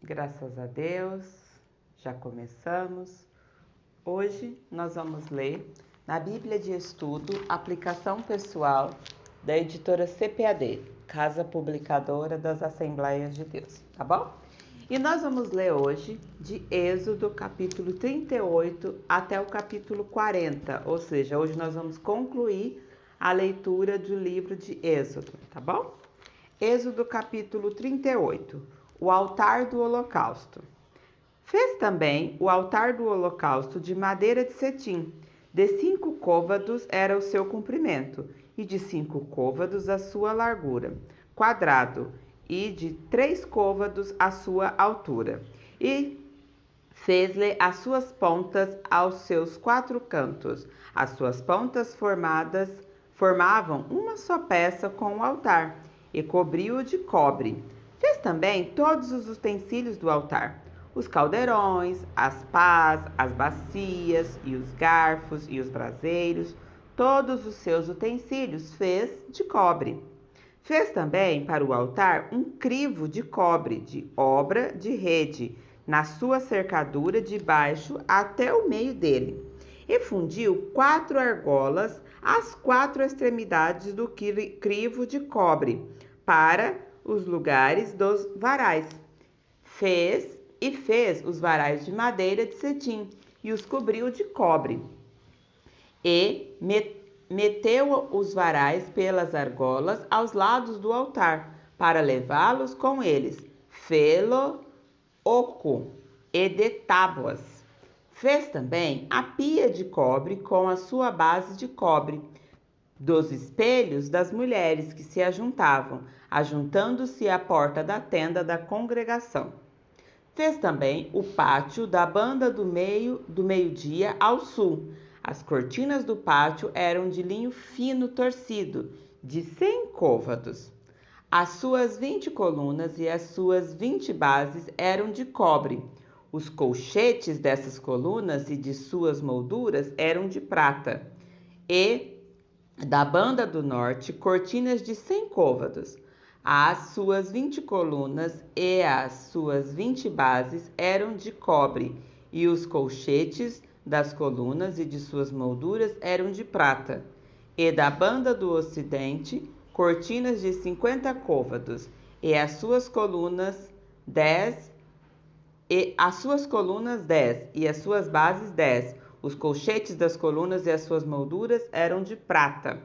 Graças a Deus, já começamos. Hoje nós vamos ler na Bíblia de Estudo, Aplicação Pessoal da editora CPAD, Casa Publicadora das Assembleias de Deus, tá bom? E nós vamos ler hoje de Êxodo, capítulo 38 até o capítulo 40, ou seja, hoje nós vamos concluir a leitura do livro de Êxodo, tá bom? Êxodo, capítulo 38. O altar do holocausto. Fez também o altar do holocausto de madeira de cetim. De 5 côvados era o seu comprimento, e de 5 côvados a sua largura, quadrado, e de 3 côvados a sua altura. E fez-lhe as suas pontas aos seus 4 cantos. As suas pontas formavam uma só peça com o altar, e cobriu-o de cobre. Fez também todos os utensílios do altar: os caldeirões, as pás, as bacias, e os garfos, e os braseiros. Todos os seus utensílios fez de cobre. Fez também para o altar um crivo de cobre, de obra de rede, na sua cercadura de baixo até o meio dele. E fundiu 4 argolas às 4 extremidades do crivo de cobre, para os lugares dos varais. Fez os varais de madeira de cetim, e os cobriu de cobre. E meteu os varais pelas argolas aos lados do altar, para levá-los com eles. Fê-lo oco e de tábuas. Fez também a pia de cobre com a sua base de cobre, dos espelhos das mulheres que se ajuntavam, ajuntando-se à porta da tenda da congregação. Fez também o pátio da banda do meio-dia ao sul. As cortinas do pátio eram de linho fino torcido, de 100 côvados. As suas 20 colunas e as suas 20 bases eram de cobre. Os colchetes dessas colunas e de suas molduras eram de prata. E da banda do norte, cortinas de 100 côvados. As suas 20 colunas e as suas 20 bases eram de cobre, e os colchetes das colunas e de suas molduras eram de prata. E da banda do ocidente, cortinas de 50 côvados, e as suas colunas 10, e as suas bases 10. Os colchetes das colunas e as suas molduras eram de prata.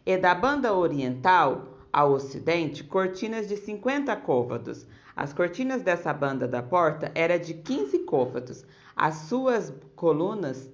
E da banda oriental ao ocidente, cortinas de 50 côvados. As cortinas dessa banda da porta eram de 15 côvados. As suas colunas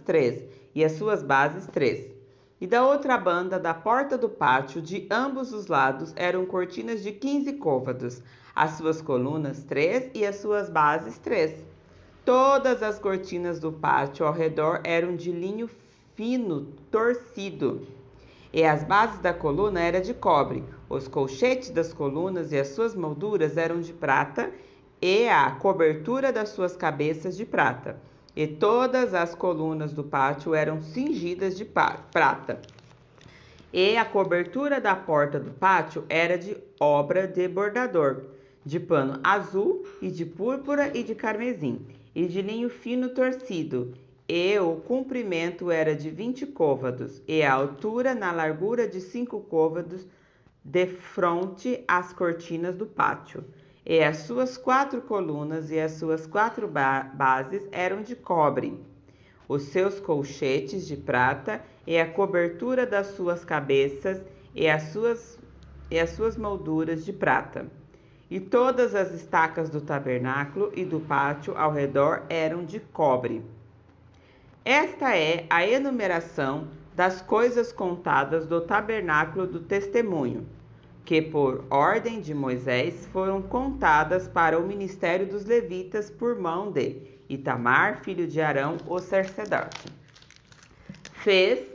3, e as suas bases 3. E da outra banda da porta do pátio, de ambos os lados, eram cortinas de 15 côvados. As suas colunas 3 e as suas bases 3. Todas as cortinas do pátio ao redor eram de linho fino torcido, e as bases da coluna eram de cobre. Os colchetes das colunas e as suas molduras eram de prata, e a cobertura das suas cabeças de prata. E todas as colunas do pátio eram cingidas de prata. E a cobertura da porta do pátio era de obra de bordador, de pano azul e de púrpura e de carmesim, e de linho fino torcido, e o comprimento era de 20 côvados, e a altura na largura de 5 côvados, de fronte às cortinas do pátio. E as suas 4 colunas e as suas 4 bases eram de cobre, os seus colchetes de prata, e a cobertura das suas cabeças, e as suas molduras de prata. E todas as estacas do tabernáculo e do pátio ao redor eram de cobre. Esta é a enumeração das coisas contadas do tabernáculo do testemunho, que por ordem de Moisés foram contadas para o ministério dos levitas por mão de Itamar, filho de Arão, o sacerdote. Fez,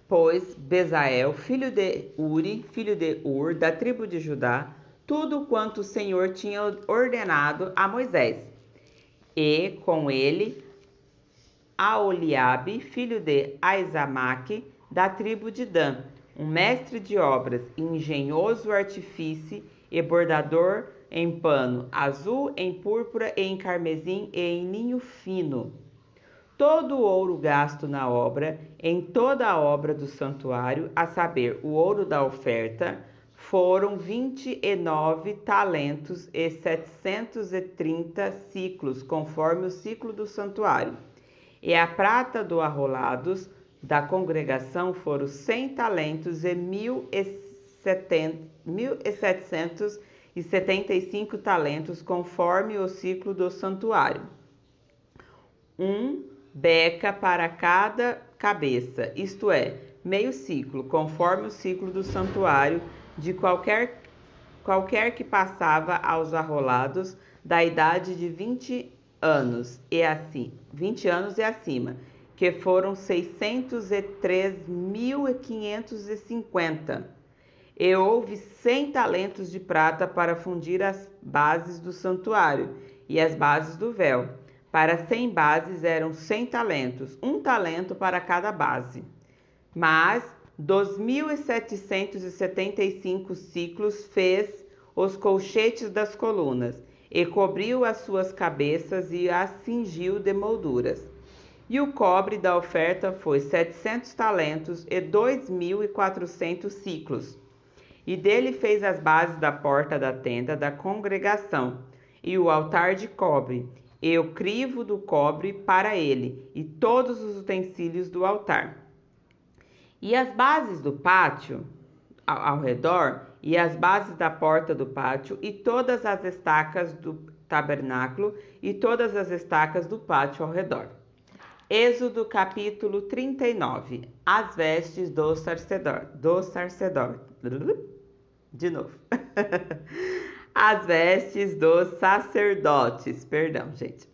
pois, Bezael, filho de Uri, filho de Ur, da tribo de Judá, tudo quanto o Senhor tinha ordenado a Moisés. E com ele, Aholiabe, filho de Aizamaque, da tribo de Dan, um mestre de obras, engenhoso artífice e bordador em pano azul, em púrpura, em carmesim e em linho fino. Todo o ouro gasto na obra, em toda a obra do santuário, a saber, o ouro da oferta, foram 29 talentos e 730 ciclos, conforme o ciclo do santuário. E a prata do arrolados da congregação foram 100 talentos e 1.775 talentos, conforme o ciclo do santuário. Beca para cada cabeça, isto é, meio ciclo, conforme o ciclo do santuário, de qualquer que passava aos arrolados da idade de 20 anos e acima, que foram 603.550. E houve 100 talentos de prata para fundir as bases do santuário e as bases do véu. Para 100 bases eram 100 talentos, 1 talento para cada base. Mas 2.775 ciclos fez os colchetes das colunas, e cobriu as suas cabeças e as cingiu de molduras. E o cobre da oferta foi 700 talentos e 2.400 ciclos. E dele fez as bases da porta da tenda da congregação, e o altar de cobre, e o crivo do cobre para ele, e todos os utensílios do altar. E as bases do pátio ao redor, e as bases da porta do pátio, e todas as estacas do tabernáculo, e todas as estacas do pátio ao redor. Êxodo capítulo 39. As vestes do sacerdote. De novo. As vestes dos sacerdotes. Perdão, gente.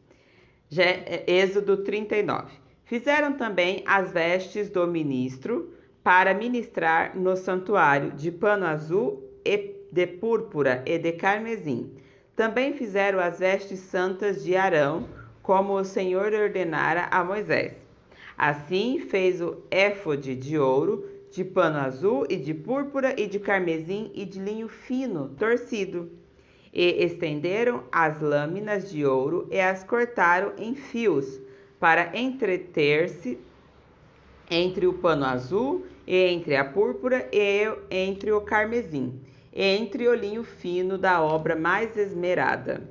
Êxodo 39. Fizeram também as vestes do ministro para ministrar no santuário, de pano azul e de púrpura e de carmesim. Também fizeram as vestes santas de Arão, como o Senhor ordenara a Moisés. Assim fez o éfode de ouro, de pano azul e de púrpura e de carmesim e de linho fino, torcido. E estenderam as lâminas de ouro e as cortaram em fios, para entreter-se entre o pano azul e entre a púrpura e entre o carmesim, e entre o linho fino da obra mais esmerada.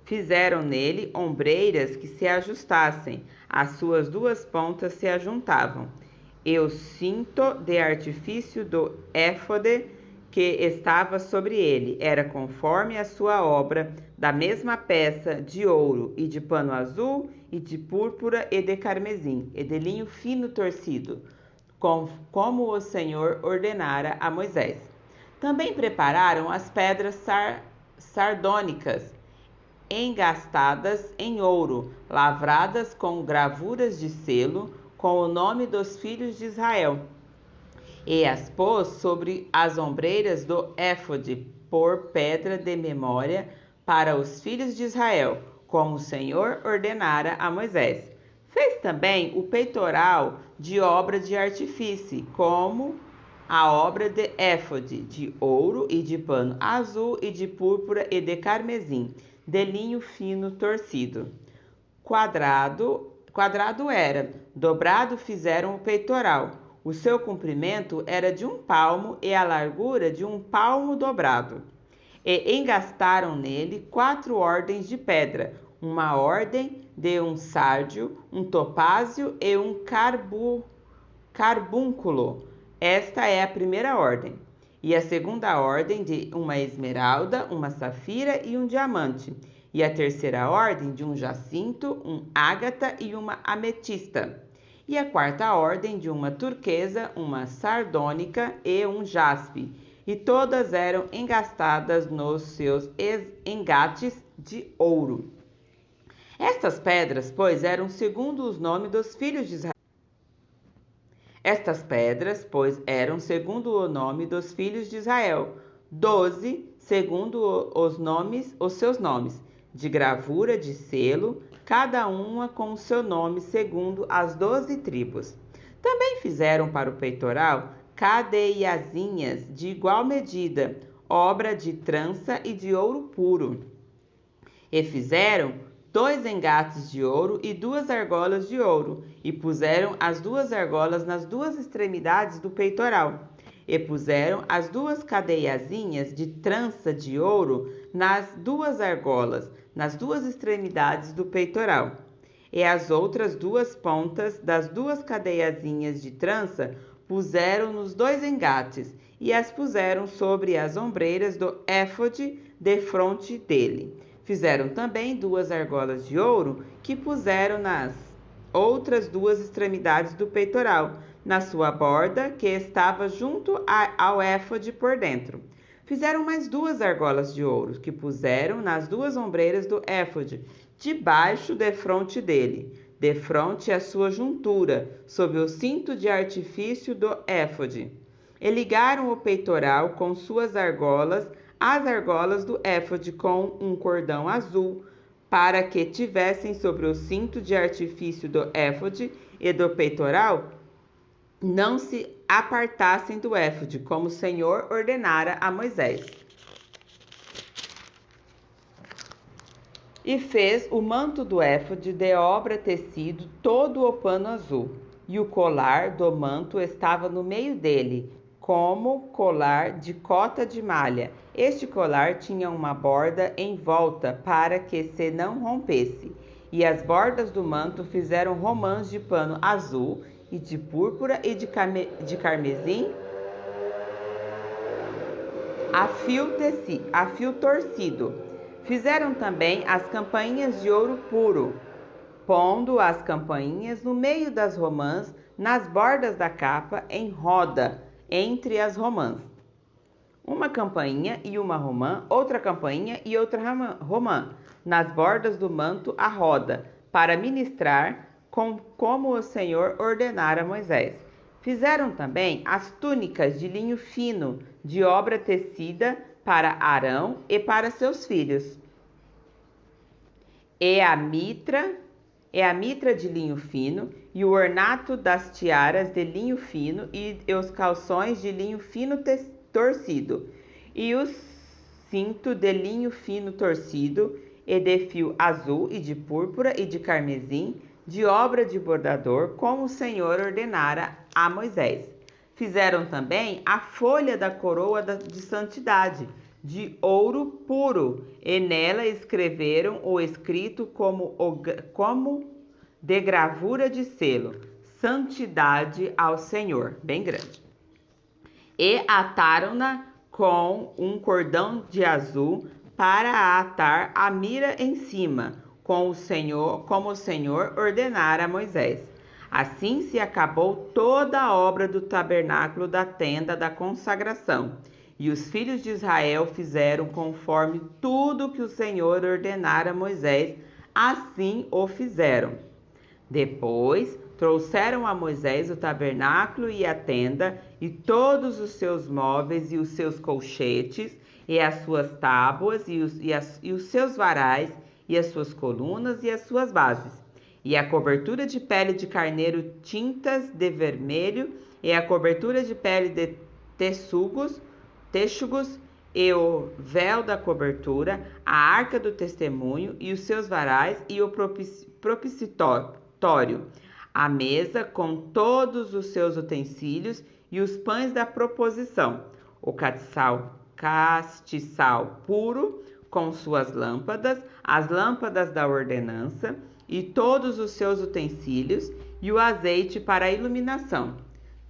Fizeram nele ombreiras que se ajustassem, as suas duas pontas se ajuntavam, e o cinto de artifício do éfode que estava sobre ele era conforme a sua obra, da mesma peça de ouro e de pano azul e de púrpura e de carmesim e de linho fino torcido, como o Senhor ordenara a Moisés. Também prepararam as pedras sardônicas, engastadas em ouro, lavradas com gravuras de selo, com o nome dos filhos de Israel, e as pôs sobre as ombreiras do éfode por pedra de memória para os filhos de Israel, como o Senhor ordenara a Moisés. Fez também o peitoral de obra de artifício, como a obra de éfode, de ouro e de pano azul e de púrpura e de carmesim, de linho fino torcido. Quadrado era, dobrado fizeram o peitoral. O seu comprimento era de 1 palmo e a largura de 1 palmo dobrado. E engastaram nele 4 ordens de pedra, uma ordem de um sárdio, um topázio e um carbúnculo. Esta é a primeira ordem. E a segunda ordem de uma esmeralda, uma safira e um diamante. E a terceira ordem de um jacinto, um ágata e uma ametista. E a quarta ordem de uma turquesa, uma sardônica e um jaspe. E todas eram engastadas nos seus engates de ouro. Estas pedras, pois, eram segundo os nomes dos filhos de Israel. Estas pedras, pois, eram segundo o nome dos filhos de Israel, 12, segundo os seus nomes, de gravura de selo, cada uma com o seu nome, segundo as 12 tribos. Também fizeram para o peitoral cadeiazinhas de igual medida, obra de trança e de ouro puro. E fizeram 2 engates de ouro e 2 argolas de ouro, e puseram as 2 argolas nas 2 extremidades do peitoral. E puseram as 2 cadeiazinhas de trança de ouro nas 2 argolas, nas 2 extremidades do peitoral. E as outras 2 pontas das 2 cadeiazinhas de trança puseram nos 2 engates, e as puseram sobre as ombreiras do éfode defronte dele. Fizeram também 2 argolas de ouro, que puseram nas outras 2 extremidades do peitoral, na sua borda, que estava junto ao éfode por dentro. Fizeram mais 2 argolas de ouro, que puseram nas 2 ombreiras do éfode, debaixo defronte dele, defronte à sua juntura, sob o cinto de artifício do éfode. E ligaram o peitoral com suas argolas, as argolas do éfode com um cordão azul, para que tivessem sobre o cinto de artifício do éfode e do peitoral, não se apartassem do éfode, como o Senhor ordenara a Moisés. E fez o manto do éfode de obra tecido todo o pano azul, e o colar do manto estava no meio dele, como colar de cota de malha. Este colar tinha uma borda em volta, para que se não rompesse. E as bordas do manto fizeram romãs de pano azul, e de púrpura e de carmesim, a fio torcido. Fizeram também as campainhas de ouro puro, pondo as campainhas no meio das romãs, nas bordas da capa, em roda, entre as romãs. Uma campainha e uma romã, outra campainha e outra romã, nas bordas do manto à roda, para ministrar como o Senhor ordenara a Moisés. Fizeram também as túnicas de linho fino, de obra tecida para Arão e para seus filhos. E a mitra de linho fino, e o ornato das tiaras de linho fino, e os calções de linho fino torcido, e o cinto de linho fino torcido, e de fio azul, e de púrpura, e de carmesim, de obra de bordador, como o Senhor ordenara a Moisés. Fizeram também a folha da coroa de santidade, de ouro puro, e nela escreveram o escrito como de gravura de selo, santidade ao Senhor, bem grande. E ataram-na com um cordão de azul para atar a mira em cima, como o Senhor ordenara a Moisés. Assim se acabou toda a obra do tabernáculo da tenda da consagração. E os filhos de Israel fizeram conforme tudo que o Senhor ordenara a Moisés, assim o fizeram. Depois trouxeram a Moisés o tabernáculo e a tenda, e todos os seus móveis, e os seus colchetes, e as suas tábuas, e os seus varais, e as suas colunas, e as suas bases, e a cobertura de pele de carneiro tintas de vermelho, e a cobertura de pele de texugos, e o véu da cobertura, a arca do testemunho, e os seus varais, e o propicitório, a mesa com todos os seus utensílios, e os pães da proposição, o castiçal puro, com suas lâmpadas, as lâmpadas da ordenança, e todos os seus utensílios, e o azeite para a iluminação.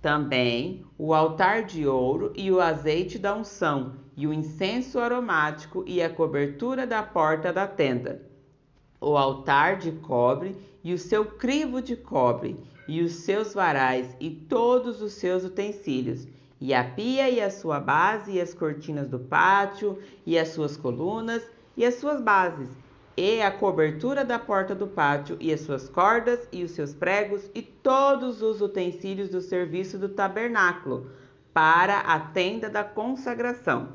Também o altar de ouro, e o azeite da unção, e o incenso aromático, e a cobertura da porta da tenda. O altar de cobre, e o seu crivo de cobre, e os seus varais, e todos os seus utensílios, e a pia e a sua base, e as cortinas do pátio, e as suas colunas, e as suas bases, e a cobertura da porta do pátio, e as suas cordas, e os seus pregos, e todos os utensílios do serviço do tabernáculo, para a tenda da consagração.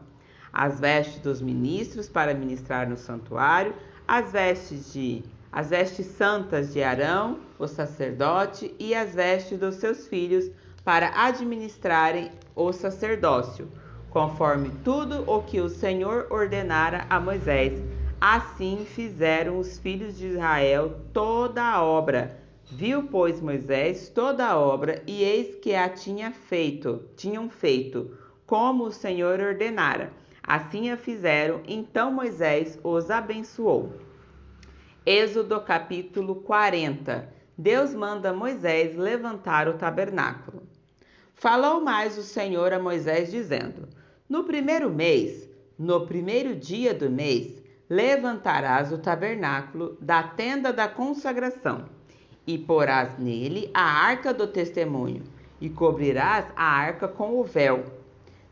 As vestes dos ministros para ministrar no santuário, as vestes santas de Arão, o sacerdote, e as vestes dos seus filhos para administrarem o sacerdócio, conforme tudo o que o Senhor ordenara a Moisés. Assim fizeram os filhos de Israel toda a obra. Viu, pois, Moisés toda a obra, e eis que a tinham feito, como o Senhor ordenara. Assim a fizeram, então Moisés os abençoou. Êxodo capítulo 40. Deus manda Moisés levantar o tabernáculo. Falou mais o Senhor a Moisés, dizendo: No primeiro mês, no primeiro dia do mês, levantarás o tabernáculo da tenda da consagração, e porás nele a arca do testemunho, e cobrirás a arca com o véu.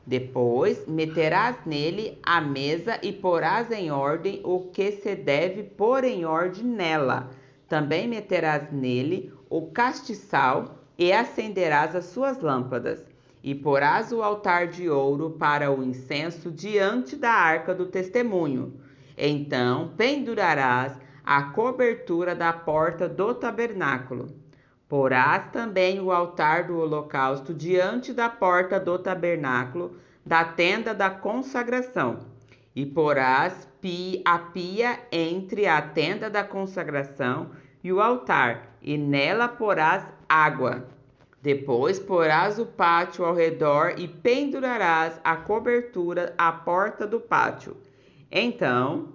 Depois meterás nele a mesa e porás em ordem o que se deve pôr em ordem nela. Também meterás nele o castiçal e acenderás as suas lâmpadas. E porás o altar de ouro para o incenso diante da arca do testemunho. Então pendurarás a cobertura da porta do tabernáculo. Porás também o altar do holocausto diante da porta do tabernáculo, da tenda da consagração. E porás a pia entre a tenda da consagração e o altar, e nela porás água. Depois porás o pátio ao redor e pendurarás a cobertura à porta do pátio. Então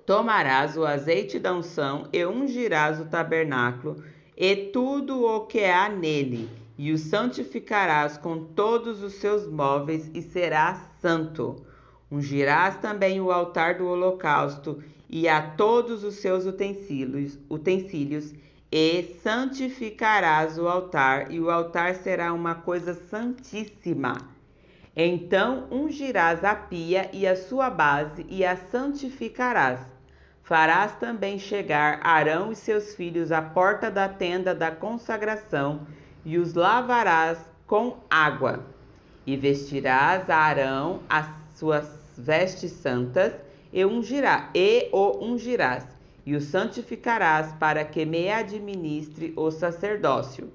tomarás o azeite da unção e ungirás o tabernáculo e tudo o que há nele, e o santificarás com todos os seus móveis, e será santo. Ungirás também o altar do holocausto e a todos os seus utensílios, e santificarás o altar, e o altar será uma coisa santíssima. Então ungirás a pia e a sua base, e a santificarás. Farás também chegar Arão e seus filhos à porta da tenda da consagração, e os lavarás com água. E vestirás a Arão as suas vestes santas, e o ungirás, e o santificarás para que me administre o sacerdócio.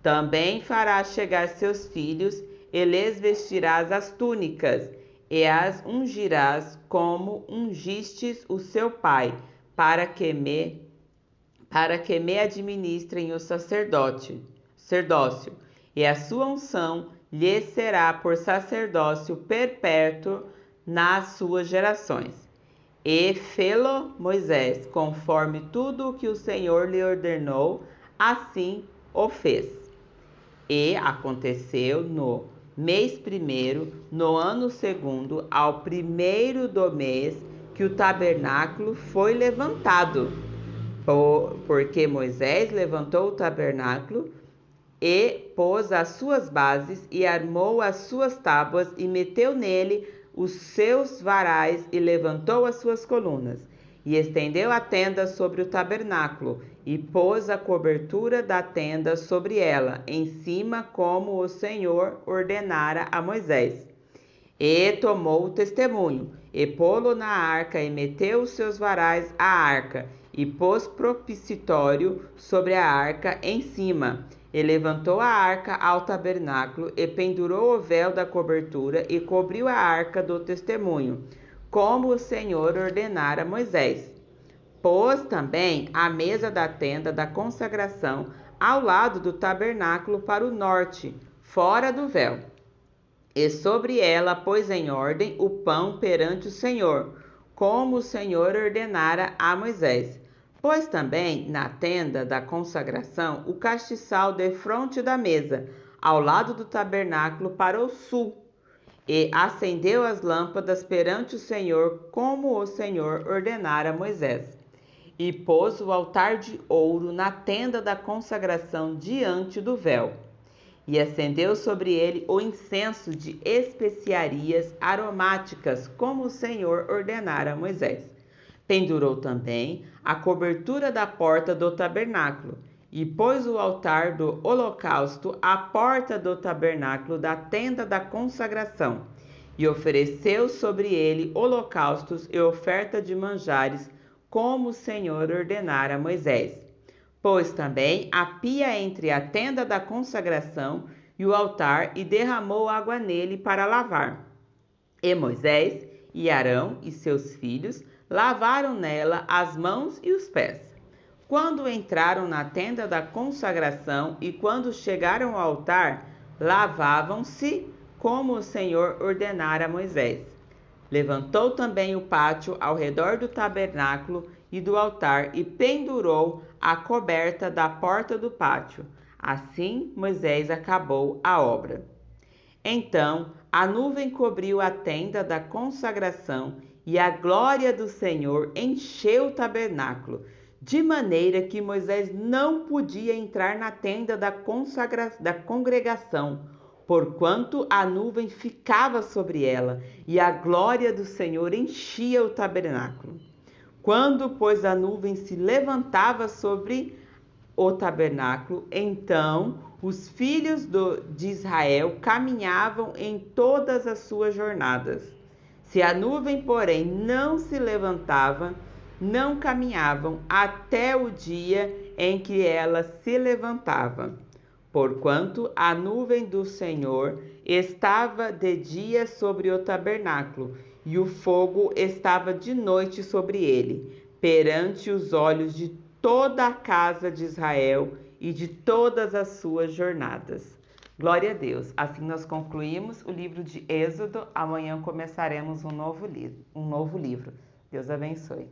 Também farás chegar seus filhos, e lhes vestirás as túnicas, e as ungirás como ungistes o seu pai, para que me administrem o sacerdócio, e a sua unção lhes será por sacerdócio perpétuo nas suas gerações. E fê-lo Moisés, conforme tudo o que o Senhor lhe ordenou, assim o fez. E aconteceu no mês primeiro, no ano segundo, ao primeiro do mês, que o tabernáculo foi levantado. Porque Moisés levantou o tabernáculo e pôs as suas bases e armou as suas tábuas e meteu nele os seus varais e levantou as suas colunas. E estendeu a tenda sobre o tabernáculo e pôs a cobertura da tenda sobre ela, em cima, como o Senhor ordenara a Moisés. E tomou o testemunho, e pô-lo na arca, e meteu os seus varais à arca, e pôs propicitório sobre a arca em cima. E levantou a arca ao tabernáculo, e pendurou o véu da cobertura, e cobriu a arca do testemunho, como o Senhor ordenara a Moisés. Pôs também a mesa da tenda da consagração ao lado do tabernáculo para o norte, fora do véu. E sobre ela pôs em ordem o pão perante o Senhor, como o Senhor ordenara a Moisés. Pôs também na tenda da consagração o castiçal defronte da mesa, ao lado do tabernáculo para o sul, e acendeu as lâmpadas perante o Senhor, como o Senhor ordenara a Moisés. E pôs o altar de ouro na tenda da consagração diante do véu. E acendeu sobre ele o incenso de especiarias aromáticas, como o Senhor ordenara a Moisés. Pendurou também a cobertura da porta do tabernáculo, e pôs o altar do holocausto à porta do tabernáculo da tenda da consagração, e ofereceu sobre ele holocaustos e oferta de manjares, como o Senhor ordenara a Moisés. Pôs também a pia entre a tenda da consagração e o altar, e derramou água nele para lavar. E Moisés e Arão e seus filhos lavaram nela as mãos e os pés. Quando entraram na tenda da consagração e quando chegaram ao altar, lavavam-se como o Senhor ordenara a Moisés. Levantou também o pátio ao redor do tabernáculo e do altar e pendurou a coberta da porta do pátio. Assim Moisés acabou a obra. Então a nuvem cobriu a tenda da consagração e a glória do Senhor encheu o tabernáculo, de maneira que Moisés não podia entrar na tenda da congregação, porquanto a nuvem ficava sobre ela e a glória do Senhor enchia o tabernáculo. Quando, pois, a nuvem se levantava sobre o tabernáculo, então os filhos de Israel caminhavam em todas as suas jornadas. Se a nuvem, porém, não se levantava, não caminhavam até o dia em que ela se levantava. Porquanto a nuvem do Senhor estava de dia sobre o tabernáculo, e o fogo estava de noite sobre ele, perante os olhos de toda a casa de Israel e de todas as suas jornadas. Glória a Deus. Assim nós concluímos o livro de Êxodo. Amanhã começaremos um novo livro. Deus abençoe.